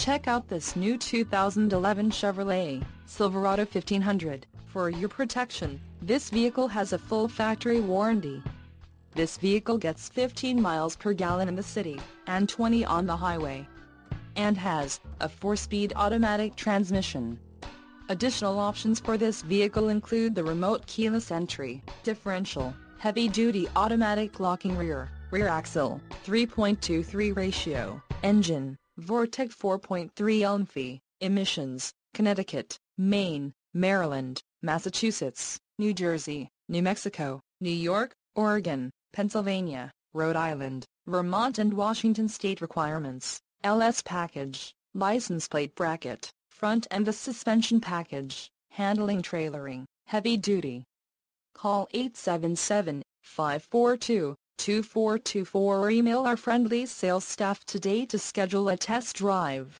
Check out this new 2011 Chevrolet Silverado 1500. For your protection, this vehicle has a full factory warranty. This vehicle gets 15 miles per gallon in the city, and 20 on the highway. And has a 4-speed automatic transmission. Additional options for this vehicle include the remote keyless entry, differential, heavy-duty automatic locking rear axle, 3.23 ratio, engine, Vortec 4.3 LMFI, emissions, Connecticut, Maine, Maryland, Massachusetts, New Jersey, New Mexico, New York, Oregon, Pennsylvania, Rhode Island, Vermont and Washington state requirements, LS package, license plate bracket, front and the suspension package, handling trailering, heavy duty. Call 877-542-2424 or email our friendly sales staff today to schedule a test drive.